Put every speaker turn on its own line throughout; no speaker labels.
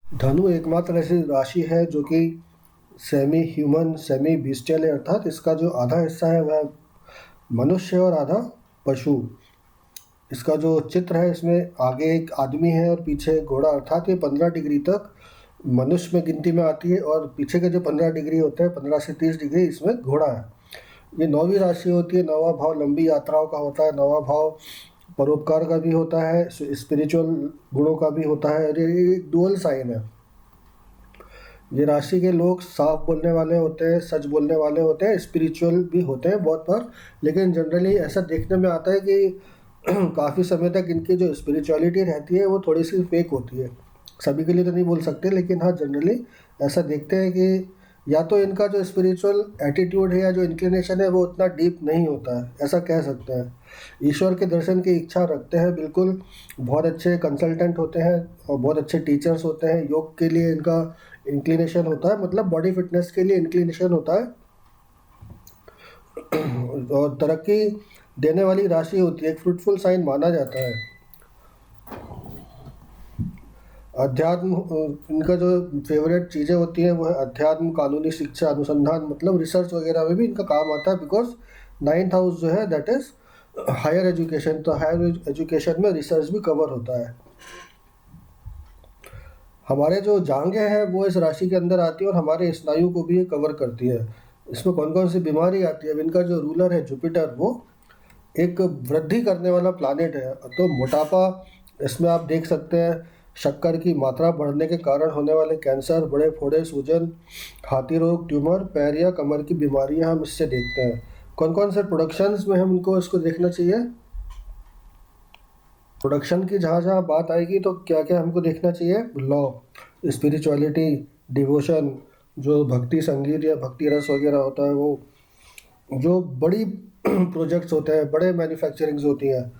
धनु एकमात्र ऐसी राशि है जो कि सेमी ह्यूमन सेमी बीस्टियल है, अर्थात इसका जो आधा हिस्सा है वह मनुष्य और आधा पशु। इसका जो चित्र है इसमें आगे एक आदमी है और पीछे एक घोड़ा, अर्थात ये 15 डिग्री तक मनुष्य में गिनती में आती है और पीछे के जो 15 डिग्री होते हैं 15 से 30 डिग्री इसमें घोड़ा है। ये 9वीं राशि होती है। 9वां भाव लंबी यात्राओं का होता है। 9वां भाव परोपकार का भी होता है, स्पिरिचुअल गुणों का भी होता है और ये एक डुअल साइन है। ये राशि के लोग साफ बोलने वाले होते हैं, सच बोलने वाले होते हैं, स्पिरिचुअल भी होते हैं बहुत बार, लेकिन जनरली ऐसा देखने में आता है कि काफ़ी समय तक इनकी जो स्पिरिचुअलिटी रहती है वो थोड़ी सी फेक होती है। सभी के लिए तो नहीं बोल सकते, लेकिन हाँ जनरली ऐसा देखते हैं कि या तो इनका जो स्पिरिचुअल एटीट्यूड है या जो इंक्लिनेशन है वो उतना डीप नहीं होता है, ऐसा कह सकते हैं। ईश्वर के दर्शन की इच्छा रखते हैं बिल्कुल, बहुत अच्छे कंसल्टेंट होते हैं और बहुत अच्छे टीचर्स होते हैं। योग के लिए इनका इंक्लिनेशन होता है, मतलब बॉडी फिटनेस के लिए इंक्लिनेशन होता है और तरक्की देने वाली राशि होती है, एक फ्रूटफुल साइन माना जाता है। अध्यात्म इनका जो फेवरेट चीज़ें होती हैं वो है अध्यात्म, कानूनी शिक्षा, अनुसंधान, मतलब रिसर्च वगैरह में भी इनका काम आता है, बिकॉज 9th हाउस जो है दैट इज़ हायर एजुकेशन, तो हायर एजुकेशन में रिसर्च भी कवर होता है। हमारे जो जांघें हैं वो इस राशि के अंदर आती है और हमारे स्नायु को भी ये कवर करती है। इसमें कौन कौन सी बीमारी आती है, अब इनका जो रूलर है जुपिटर वो एक वृद्धि करने वाला प्लानेट है, तो मोटापा इसमें आप देख सकते हैं। शक्कर की मात्रा बढ़ने के कारण होने वाले कैंसर, बड़े फोड़े, सूजन, हाथी रोग, ट्यूमर, पैर या कमर की बीमारियां हम इससे देखते हैं। कौन कौन से प्रोडक्शंस में हम इनको इसको देखना चाहिए, प्रोडक्शन की जहाँ जहाँ बात आएगी तो क्या क्या हमको देखना चाहिए, लॉ, स्पिरिचुअलिटी, डिवोशन, जो भक्ति संगीत या भक्ति रस वगैरह होता है वो, जो बड़ी प्रोजेक्ट्स होते हैं, बड़े मैन्युफैक्चरिंग्स होती हैं,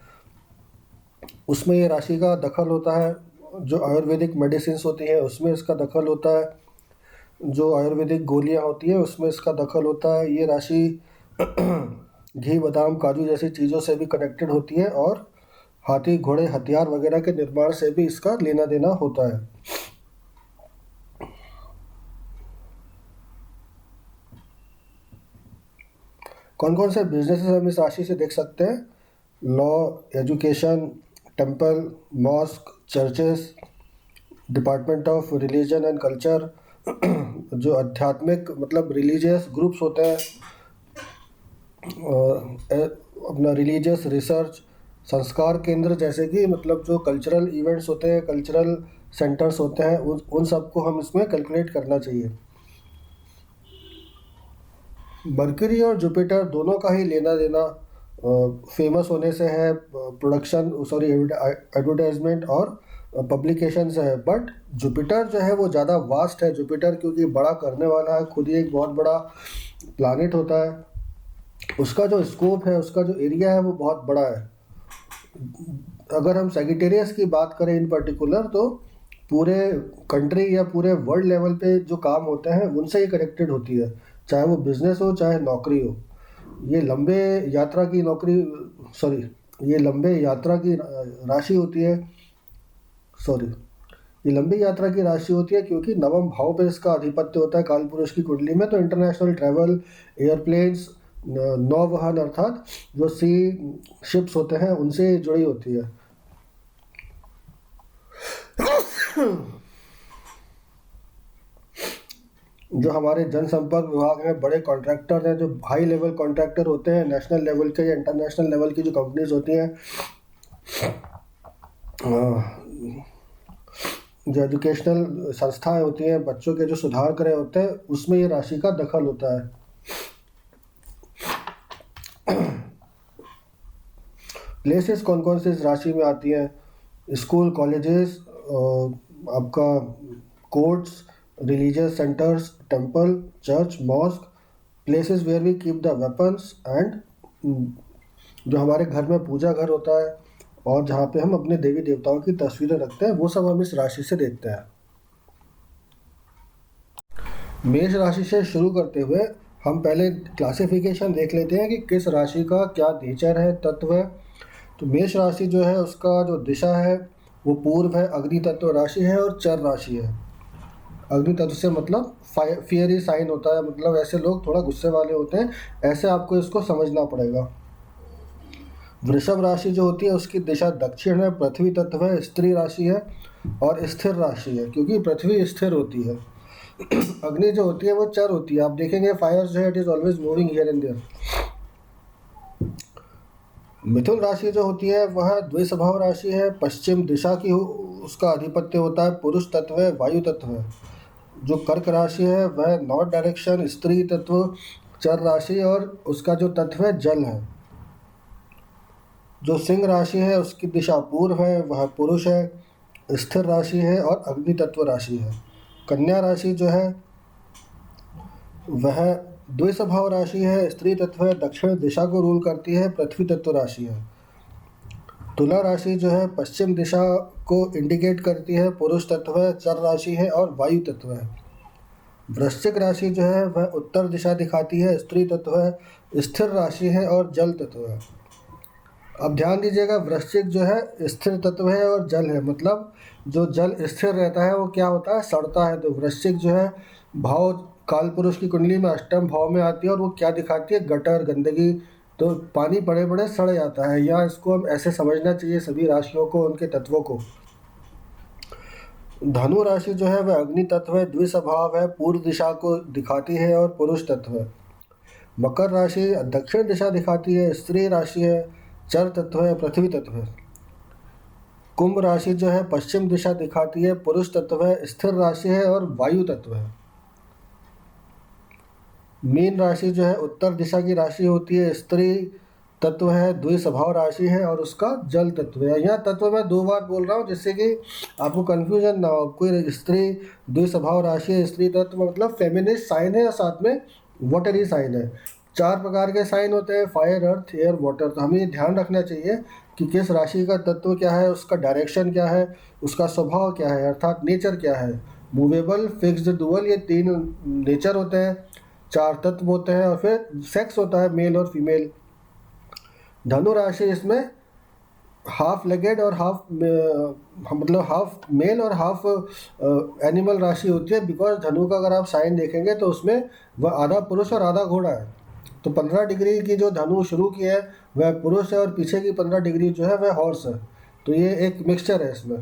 उसमें ये राशि का दखल होता है। जो आयुर्वेदिक मेडिसिन्स होती हैं उसमें इसका दखल होता है। जो आयुर्वेदिक गोलियां होती हैं उसमें इसका दखल होता है। ये राशि घी, बादाम, काजू जैसी चीज़ों से भी कनेक्टेड होती है और हाथी, घोड़े, हथियार वगैरह के निर्माण से भी इसका लेना देना होता है। कौन कौन से बिजनेसेस हम इस राशि से देख सकते हैं, law, education, temple, mosque, churches, department of religion and culture, जो आध्यात्मिक मतलब रिलीजियस ग्रुप्स होते हैं, अपना रिलीजियस रिसर्च, संस्कार केंद्र जैसे कि मतलब जो कल्चरल इवेंट्स होते हैं, कल्चरल सेंटर्स होते हैं, उन सबको हम इसमें कैलकुलेट करना चाहिए। मरकरी और जुपिटर दोनों का ही लेना देना फेमस होने से है, प्रोडक्शन सॉरी एडवर्टाइजमेंट और पब्लिकेशन से है, बट जुपिटर जो है वो ज़्यादा वास्ट है। जुपिटर क्योंकि बड़ा करने वाला है, खुद ही एक बहुत बड़ा प्लानिट होता है, उसका जो स्कोप है, उसका जो एरिया है वो बहुत बड़ा है। अगर हम सेजिटेरियस की बात करें इन पर्टिकुलर, तो पूरे कंट्री या पूरे वर्ल्ड लेवल पे जो काम होते हैं उनसे ही कनेक्टेड होती है, चाहे वो बिजनेस हो चाहे नौकरी हो। ये लंबे यात्रा की नौकरी, सॉरी, ये लंबे यात्रा की राशि होती है, सॉरी, ये लंबी यात्रा की राशि होती है क्योंकि नवम भाव पे इसका आधिपत्य होता है काल पुरुष की कुंडली में। तो इंटरनेशनल ट्रैवल, एयरप्लेन्स, नौवहन अर्थात जो सी शिप्स होते हैं उनसे जुड़ी होती है। जो हमारे जनसंपर्क विभाग में बड़े कॉन्ट्रैक्टर हैं, जो हाई लेवल कॉन्ट्रैक्टर होते हैं, नेशनल लेवल के या इंटरनेशनल लेवल की जो कंपनीज होती हैं, जो एजुकेशनल संस्थाएं होती हैं, बच्चों के जो सुधार कर रहे होते हैं, उसमें ये राशि का दखल होता है। प्लेसेस कौन कौन से इस राशि में आती हैं, स्कूल, कॉलेजेस, आपका courts, religious centres, temple, church, mosque, places where we keep the weapons and जो हमारे घर में पूजा घर होता है और जहाँ पे हम अपने देवी देवताओं की तस्वीरें रखते हैं, वो सब हम इस राशि से देखते हैं। मेष राशि से शुरू करते हुए हम पहले क्लासिफिकेशन देख लेते हैं कि किस राशि का क्या नेचर है, तत्व है। तो मेष राशि जो है उसका जो दिशा है वो पूर्व है, अग्नि तत्व राशि है और चर राशि है। अग्नि तत्व से मतलब फियरी साइन होता है, मतलब ऐसे लोग थोड़ा गुस्से वाले होते हैं, ऐसे आपको इसको समझना पड़ेगा। वृषभ राशि जो होती है उसकी दिशा दक्षिण है, पृथ्वी तत्व है, स्त्री राशि है और स्थिर राशि है, क्योंकि पृथ्वी स्थिर होती है। अग्नि जो होती है वो चर होती है, आप देखेंगे फायर जो है it is always moving here and there. मिथुन राशि जो होती है वह द्विस्वभाव राशि है, पश्चिम दिशा की उसका अधिपत्य होता है, पुरुष तत्व है, वायु तत्व है। जो कर्क राशि है वह नॉर्थ डायरेक्शन, स्त्री तत्व, चर राशि और उसका जो तत्व है जल है। जो सिंह राशि है उसकी दिशा पूर्व है, वह पुरुष है, स्थिर राशि है और अग्नि तत्व राशि है। कन्या राशि जो है वह द्विस्वभाव राशि है, स्त्री तत्व है, दक्षिण दिशा को रूल करती है, पृथ्वी तत्व राशि है। तुला राशि जो है पश्चिम दिशा को इंडिकेट करती है, पुरुष तत्व है, चर राशि है और वायु तत्व है। वृश्चिक राशि जो है वह उत्तर दिशा दिखाती है, स्त्री तत्व है, स्थिर राशि है और जल तत्व है। अब ध्यान दीजिएगा, वृश्चिक जो है स्थिर तत्व है और जल है, मतलब जो जल स्थिर रहता है वो क्या होता है, सड़ता है। तो वृश्चिक जो है भाव काल पुरुष की कुंडली में अष्टम भाव में आती है और वो क्या दिखाती है, गटर गंदगी, तो पानी पड़े पड़े सड़ जाता है। या इसको हम ऐसे समझना चाहिए सभी राशियों को, उनके तत्वों को। धनु राशि जो है वह अग्नि तत्व है, द्विस्वभाव है, पूर्व दिशा को दिखाती है और पुरुष तत्व है। मकर राशि दक्षिण दिशा दिखाती है, स्त्री राशि है, चर तत्व है, पृथ्वी तत्व है। कुंभ राशि जो है पश्चिम दिशा दिखाती है, पुरुष तत्व है, स्थिर राशि है और वायु तत्व है। मीन राशि जो है उत्तर दिशा की राशि होती है, स्त्री तत्व है, द्विस्वभाव राशि है और उसका जल तत्व है। यहाँ तत्व मैं 2 बार बोल रहा हूँ जिससे कि आपको कन्फ्यूजन ना हो। कोई स्त्री द्विस्वभाव राशि है, स्त्री तत्व मतलब फेमिनिस्ट साइन है और साथ में वाटरी साइन है। 4 प्रकार के साइन होते हैं, फायर, अर्थ, एयर, वाटर। तो हमें ये ध्यान रखना चाहिए कि किस राशि का तत्व क्या है, उसका डायरेक्शन क्या है, उसका स्वभाव क्या है, अर्थात नेचर क्या है। मूवेबल, फिक्स्ड, डुअल, ये 3 नेचर होते हैं, 4 तत्व होते हैं और फिर सेक्स होता है, मेल और फीमेल। धनु राशि इसमें हाफ लेगेड और हाफ मतलब हाफ मेल और हाफ एनिमल राशि होती है। बिकॉज धनु का अगर आप साइन देखेंगे तो उसमें वह आधा पुरुष और आधा घोड़ा है। तो 15 डिग्री की जो धनु शुरू की है वह पुरुष है और पीछे की 15 डिग्री जो है वह हॉर्स है। तो ये एक मिक्सचर है इसमें।